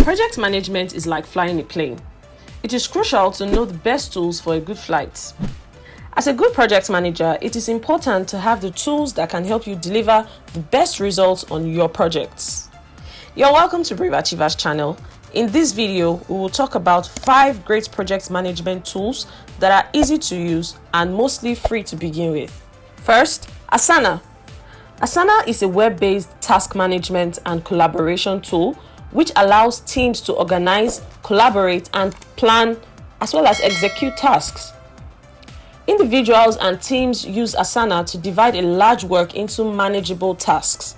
Project management is like flying a plane. It is crucial to know the best tools for a good flight. As a good project manager, it is important to have the tools that can help you deliver the best results on your projects. You're welcome to Brave Achievers channel. In this video, we will talk about 5 great project management tools that are easy to use and mostly free to begin with. First, Asana. Asana is a web-based task management and collaboration tool which allows teams to organize, collaborate, and plan, as well as execute tasks. Individuals and teams use Asana to divide a large work into manageable tasks.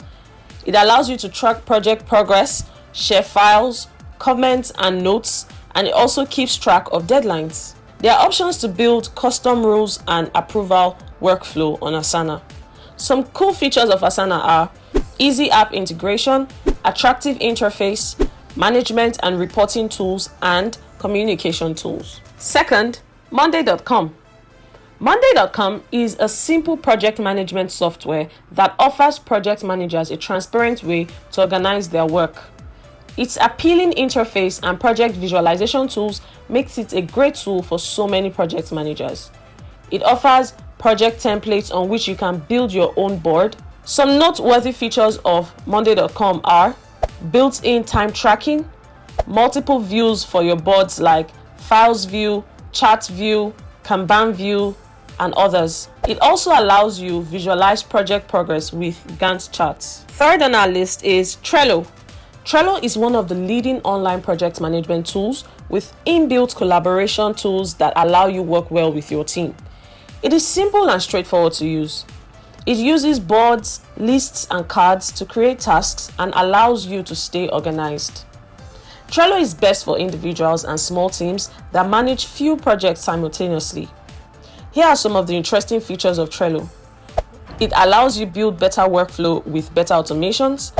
It allows you to track project progress, share files, comments, and notes, and it also keeps track of deadlines. There are options to build custom rules and approval workflow on Asana. Some cool features of Asana are easy app integration, attractive interface, management and reporting tools, and communication tools. Second, Mondaycom. Mondaycom is a simple project management software that offers project managers a transparent way to organize their work. Its appealing interface and project visualization tools makes it a great tool for so many project managers. It offers project templates on which you can build your own board. Some noteworthy features of Mondaycom are built-in time tracking, multiple views for your boards like Files View, Chart View, Kanban View, and others. It also allows you visualize project progress with Gantt charts. Third on our list is Trello. Trello is one of the leading online project management tools with inbuilt collaboration tools that allow you work well with your team. It is simple and straightforward to use. It uses boards, lists, and cards to create tasks and allows you to stay organized. Trello is best for individuals and small teams that manage few projects simultaneously. Here are some of the interesting features of Trello. It allows you build better workflow with better automations.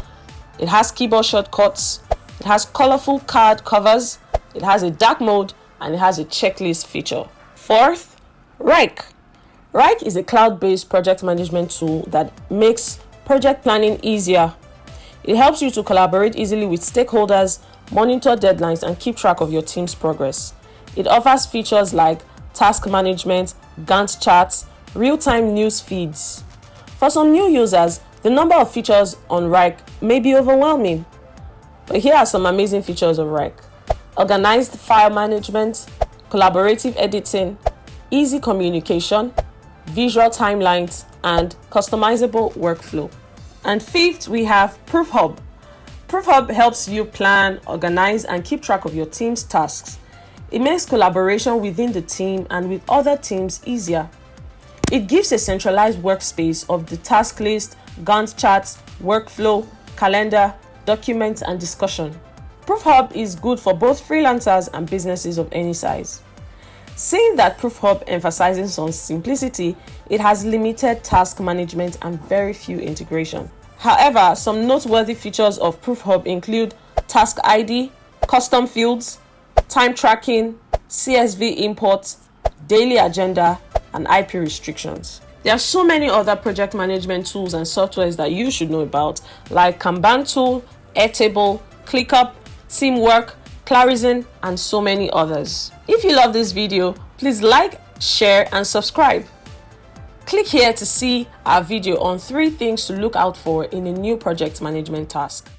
It has keyboard shortcuts. It has colorful card covers. It has a dark mode, and it has a checklist feature. Fourth, Reich. Reich is a cloud-based project management tool that makes project planning easier. It helps you to collaborate easily with stakeholders, monitor deadlines, and keep track of your team's progress. It offers features like task management, Gantt charts, real-time news feeds. For some new users, the number of features on Reich may be overwhelming. But here are some amazing features of Reich: organized file management, collaborative editing, easy communication, visual timelines, and customizable workflow. And fifth, we have ProofHub. ProofHub helps you plan, organize, and keep track of your team's tasks. It makes collaboration within the team and with other teams easier. It gives a centralized workspace of the task list, Gantt charts, workflow, calendar, documents, and discussion. ProofHub is good for both freelancers and businesses of any size. Seeing that ProofHub emphasizes on simplicity, it has limited task management and very few integration. However, some noteworthy features of ProofHub include task ID, custom fields, time tracking, CSV imports, daily agenda, and IP restrictions. There are so many other project management tools and softwares that you should know about, like Kanban tool, Airtable, ClickUp, Teamwork, Clarizen, and so many others. If you love this video, please like, share, and subscribe. Click here to see our video on 3 things to look out for in a new project management task.